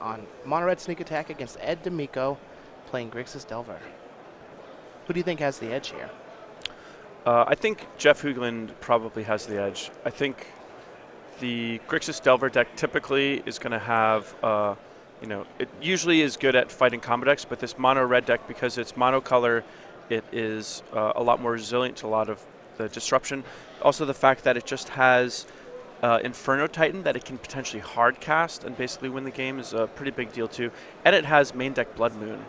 on Mono Red Sneak Attack against Ed D'Amico playing Grixis Delver. Who do you think has the edge here? I think Jeff Hoogland probably has the edge. I think the Grixis Delver deck typically is going to have, it usually is good at fighting combo decks, but this mono red deck, because it's monocolor, it is a lot more resilient to a lot of the disruption. Also the fact that it just has Inferno Titan that it can potentially hard cast and basically win the game is a pretty big deal too. And it has main deck Blood Moon.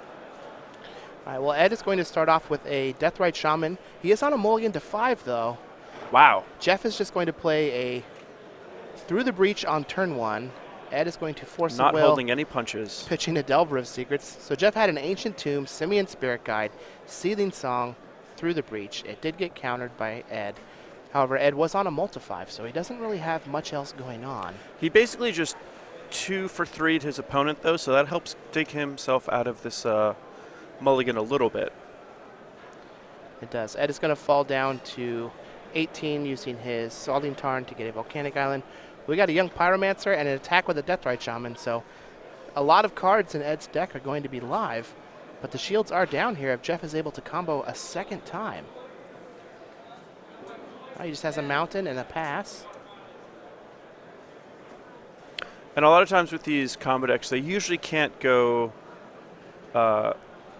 All right, well, Ed is going to start off with a Deathrite Shaman. He is on a mulligan to 5, though. Wow. Jeff is just going to play a Through the Breach on turn 1. Ed is going to force Not a will, holding any punches. pitching a Delver of Secrets. So Jeff had an Ancient Tomb, Simian Spirit Guide, Seething Song, Through the Breach. It did get countered by Ed. However, Ed was on a multi-5, so he doesn't really have much else going on. He basically just 2 for 3'd his opponent, though, so that helps dig himself out of this mulligan a little bit. It does. Ed is going to fall down to 18 using his Salting Tarn to get a Volcanic Island. We got a Young Pyromancer and an attack with a Deathrite Shaman, so a lot of cards in Ed's deck are going to be live, but the shields are down here if Jeff is able to combo a second time. He just has a Mountain and a Pass. And a lot of times with these combo decks, they usually can't go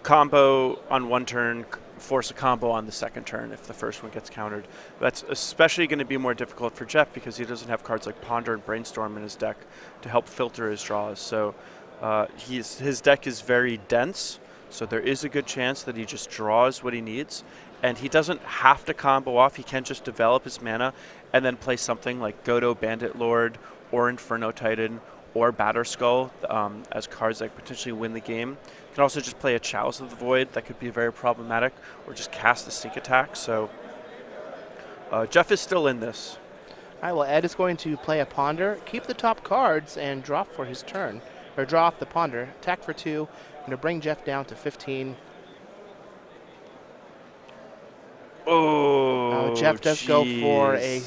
combo on one turn, force a combo on the second turn if the first one gets countered. That's especially going to be more difficult for Jeff because he doesn't have cards like Ponder and Brainstorm in his deck to help filter his draws. So his deck is very dense, so there is a good chance that he just draws what he needs. And he doesn't have to combo off. He can just develop his mana and then play something like Godo Bandit Lord or Inferno Titan or Batterskull as cards that potentially win the game. You can also just play a Chalice of the Void. That could be very problematic, or just cast a Sneak Attack. So Jeff is still in this. All right, well, Ed is going to play a Ponder, keep the top cards, and drop for his turn. Or draw off the Ponder, attack for 2, and to bring Jeff down to 15. Jeff does geez. go for a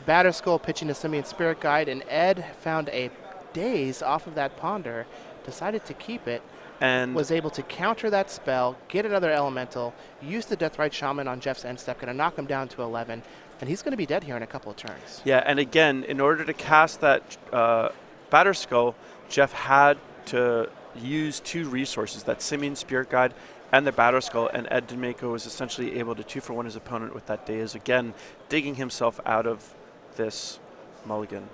Batterskull, pitching a Simian Spirit Guide, and Ed found a Daze off of that Ponder, decided to keep it, and was able to counter that spell, get another Elemental, use the Deathrite Shaman on Jeff's end step, going to knock him down to 11, and he's going to be dead here in a couple of turns. Yeah, and again, in order to cast that Batterskull, Jeff had to use 2 resources, that Simian Spirit Guide and the Batterskull, and Ed D'Amico was essentially able to 2-for-1 his opponent with that Daze, again, digging himself out of this mulligan.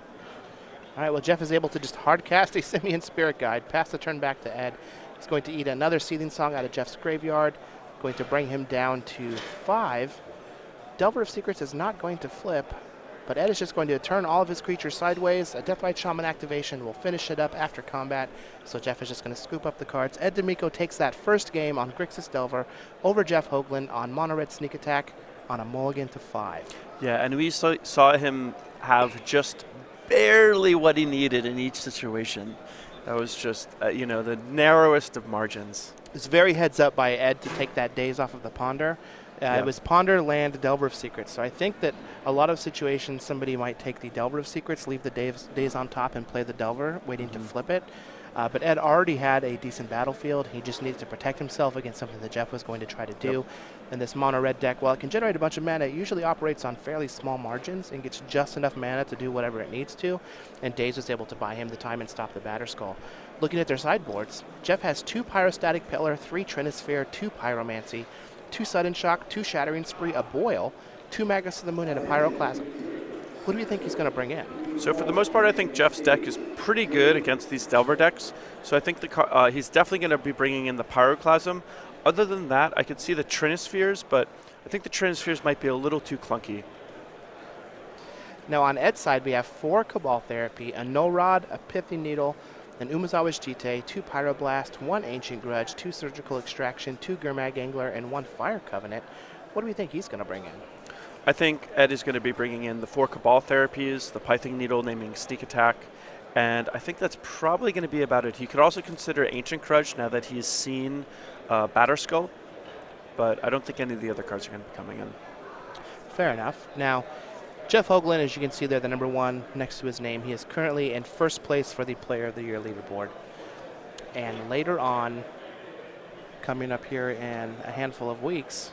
All right, well, Jeff is able to just hard cast a Simian Spirit Guide, pass the turn back to Ed. He's going to eat another Seething Song out of Jeff's graveyard, going to bring him down to 5. Delver of Secrets is not going to flip, but Ed is just going to turn all of his creatures sideways. A Deathrite Shaman activation will finish it up after combat, so Jeff is just going to scoop up the cards. Ed D'Amico takes that first game on Grixis Delver over Jeff Hoogland on Mono Red Sneak Attack on a mulligan to 5. Yeah, and we saw him have just barely what he needed in each situation. That was just, the narrowest of margins. It's very heads up by Ed to take that Daze off of the Ponder. It was Ponder, Land, Delver of Secrets. So I think that a lot of situations somebody might take the Delver of Secrets, leave the Daze on top, and play the Delver, waiting to flip it. But Ed already had a decent battlefield. He just needed to protect himself against something that Jeff was going to try to do. Yep. And this mono red deck, while it can generate a bunch of mana, it usually operates on fairly small margins and gets just enough mana to do whatever it needs to. And Daze was able to buy him the time and stop the Batterskull. Looking at their sideboards, Jeff has 2 Pyrostatic Pillar, 3 Trinisphere, 2 Pyromancy, 2 Sudden Shock, 2 Shattering Spree, a Boil, 2 Magus of the Moon, and a Pyroclasm. What do you think he's going to bring in? So for the most part, I think Jeff's deck is pretty good against these Delver decks. So I think he's definitely going to be bringing in the Pyroclasm. Other than that, I could see the Trinispheres, but I think the Trinispheres might be a little too clunky. Now on Ed's side, we have 4 Cabal Therapy, a Null Rod, a Pithy Needle, an Umazawa's Jite, 2 Pyroblast, 1 Ancient Grudge, 2 Surgical Extraction, 2 Gurmag Angler, and 1 Fire Covenant. What do we think he's going to bring in? I think Ed is going to be bringing in the 4 Cabal Therapies, the Pything Needle naming Sneak Attack, and I think that's probably going to be about it. He could also consider Ancient Grudge now that he's seen Batterskull, but I don't think any of the other cards are going to be coming in. Fair enough. Now, Jeff Hoogland, as you can see there, the number 1 next to his name, he is currently in first place for the Player of the Year leaderboard. And later on, coming up here in a handful of weeks,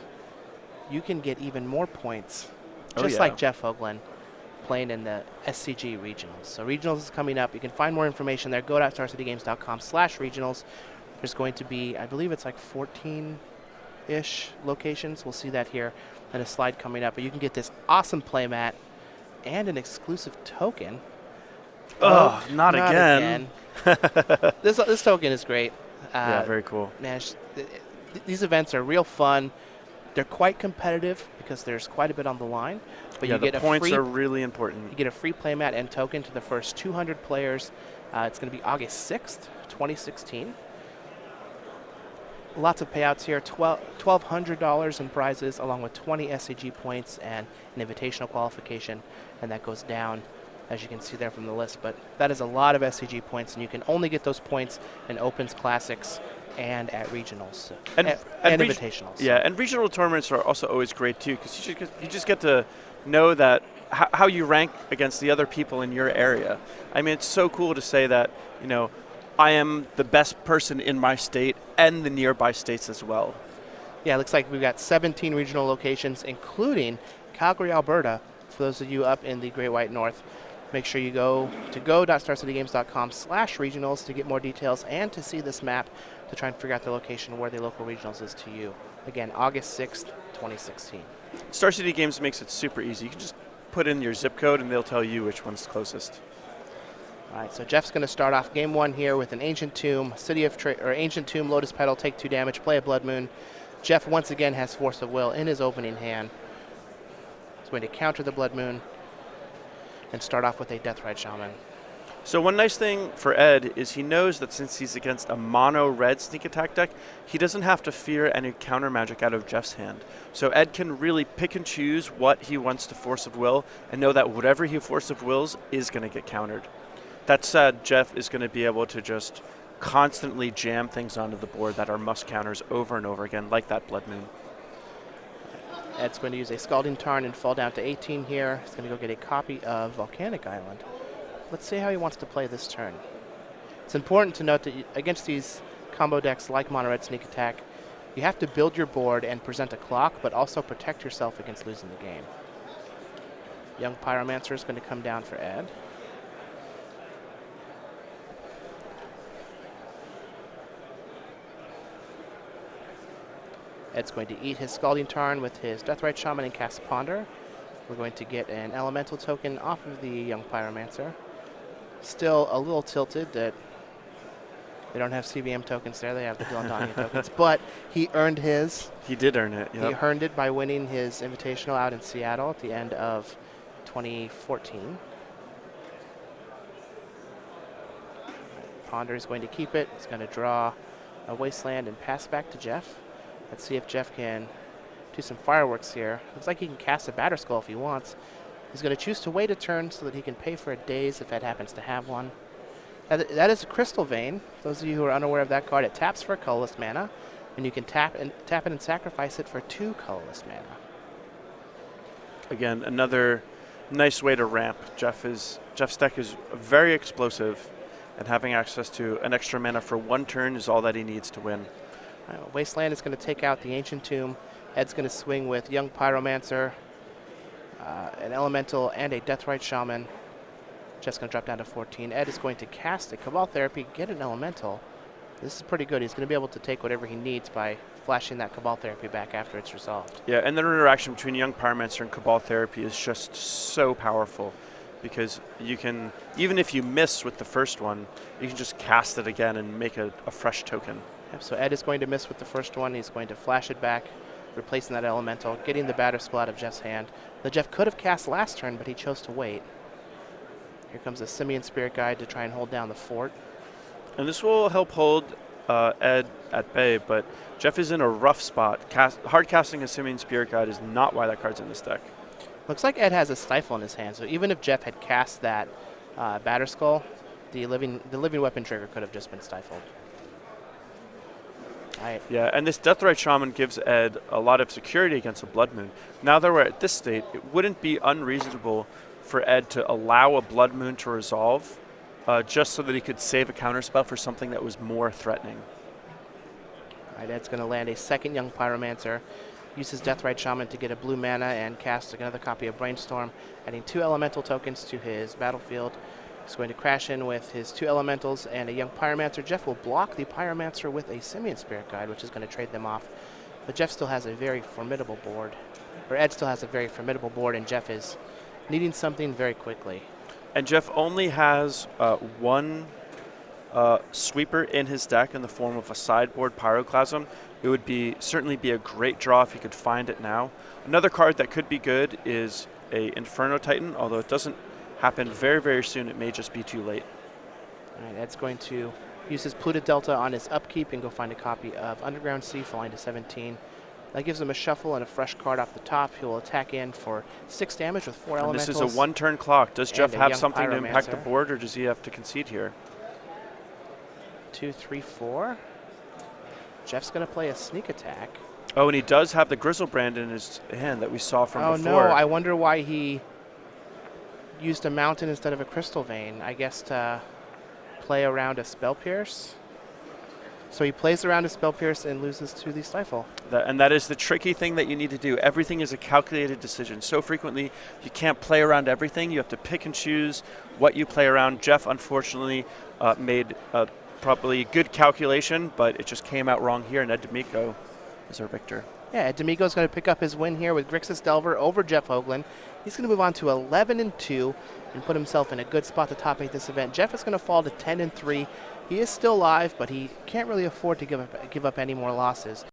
you can get even more points, just like Jeff Hoagland, playing in the SCG regionals. So regionals is coming up. You can find more information there. Go to StarCityGames.com/regionals. There's going to be, I believe it's like 14-ish locations. We'll see that here in a slide coming up. But you can get this awesome playmat and an exclusive token. Oh, not again. This token is great. Yeah, very cool. Man, these events are real fun. They're quite competitive because there's quite a bit on the line. But yeah, you get the points are really important. You get a free playmat and token to the first 200 players. It's going to be August 6th, 2016. Lots of payouts here, $1,200 in prizes, along with 20 SCG points and an invitational qualification, and that goes down, as you can see there from the list. But that is a lot of SCG points, and you can only get those points in Opens, Classics, and at regionals and invitationals. Yeah, and regional tournaments are also always great too, because you just get to know that how you rank against the other people in your area. I mean, it's so cool to say that, you know, I am the best person in my state and the nearby states as well. Yeah, it looks like we've got 17 regional locations, including Calgary, Alberta, for those of you up in the Great White North. Make sure you go to go.starcitygames.com/regionals to get more details and to see this map to try and figure out the location where the local regionals is to you. Again, August 6th, 2016. Star City Games makes it super easy. You can just put in your zip code and they'll tell you which one's closest. All right, so Jeff's going to start off game one here with an Ancient Tomb, Ancient Tomb, Lotus Petal, take 2 damage, play a Blood Moon. Jeff once again has Force of Will in his opening hand. He's going to counter the Blood Moon and start off with a Deathrite Shaman. So one nice thing for Ed is he knows that since he's against a mono red sneak attack deck, he doesn't have to fear any counter magic out of Jeff's hand. So Ed can really pick and choose what he wants to Force of Will and know that whatever he Force of Wills is going to get countered. That said, Jeff is going to be able to just constantly jam things onto the board that are must counters over and over again, like that Blood Moon. Ed's going to use a Scalding Tarn and fall down to 18 here. He's going to go get a copy of Volcanic Island. Let's see how he wants to play this turn. It's important to note that against these combo decks like Mono Red Sneak Attack, you have to build your board and present a clock, but also protect yourself against losing the game. Young Pyromancer is going to come down for Ed. Ed's going to eat his Scalding Tarn with his Deathrite Shaman and cast Ponder. We're going to get an Elemental token off of the Young Pyromancer. Still a little tilted that they don't have CVM tokens there. They have the Glandania tokens. But he earned his. He did earn it, yep. He earned it by winning his Invitational out in Seattle at the end of 2014. Ponder is going to keep it. He's going to draw a Wasteland and pass back to Jeff. Let's see if Jeff can do some fireworks here. Looks like he can cast a Batterskull if he wants. He's going to choose to wait a turn so that he can pay for a Daze if Ed happens to have one. That is a Crystal Vein. Those of you who are unaware of that card, it taps for colorless mana, and you can tap it and sacrifice it for 2 colorless mana. Again, another nice way to ramp. Jeff's deck is very explosive, and having access to an extra mana for 1 turn is all that he needs to win. Wasteland is going to take out the Ancient Tomb. Ed's going to swing with Young Pyromancer, an Elemental, and a Deathrite Shaman. Jeff's going to drop down to 14. Ed is going to cast a Cabal Therapy, get an Elemental. This is pretty good. He's going to be able to take whatever he needs by flashing that Cabal Therapy back after it's resolved. Yeah, and the interaction between Young Pyromancer and Cabal Therapy is just so powerful, because you can, even if you miss with the first one, you can just cast it again and make a fresh token. Yep, so Ed is going to miss with the first one. He's going to flash it back, replacing that Elemental, getting the Batterskull out of Jeff's hand. That Jeff could have cast last turn, but he chose to wait. Here comes a Simian Spirit Guide to try and hold down the fort. And this will help hold Ed at bay, but Jeff is in a rough spot. Hard casting a Simian Spirit Guide is not why that card's in this deck. Looks like Ed has a Stifle in his hand, so even if Jeff had cast that Batterskull, the living weapon trigger could have just been stifled. Yeah, and this Deathrite Shaman gives Ed a lot of security against a Blood Moon. Now that we're at this state, it wouldn't be unreasonable for Ed to allow a Blood Moon to resolve just so that he could save a counterspell for something that was more threatening. All right, Ed's going to land a second Young Pyromancer. Use his Deathrite Shaman to get a blue mana and cast another copy of Brainstorm, adding 2 elemental tokens to his battlefield. He's going to crash in with his 2 elementals and a Young Pyromancer. Jeff will block the Pyromancer with a Simian Spirit Guide, which is going to trade them off. But Jeff still has a very formidable board. Or Ed still has a very formidable board, and Jeff is needing something very quickly. And Jeff only has one sweeper in his deck in the form of a sideboard Pyroclasm. It would certainly be a great draw if he could find it now. Another card that could be good is a Inferno Titan, although it doesn't happen very, very soon. It may just be too late. All right, Ed's going to use his Polluted Delta on his upkeep and go find a copy of Underground Sea, falling to 17. That gives him a shuffle and a fresh card off the top. He will attack in for 6 damage with 4 elementals. This is a 1-turn clock. Does Jeff have something to impact the Pyromancer. board, or does he have to concede here? 2, 3, 4. Jeff's going to play a sneak attack. Oh, and he does have the Grizzlebrand in his hand that we saw from Oh before. no, I wonder why he used a mountain instead of a Crystal Vein. I guess to play around a Spell Pierce. So he plays around a Spell Pierce and loses to the Stifle. And that is the tricky thing that you need to do. Everything is a calculated decision. So frequently, you can't play around everything. You have to pick and choose what you play around. Jeff, unfortunately, made probably good calculation, but it just came out wrong here, and Ed D'Amico is our victor. Yeah, Ed D'Amico's going to pick up his win here with Grixis Delver over Jeff Hoagland. He's going to move on to 11-2 and put himself in a good spot to top 8 this event. Jeff is going to fall to 10-3. He is still live, but he can't really afford to give up any more losses.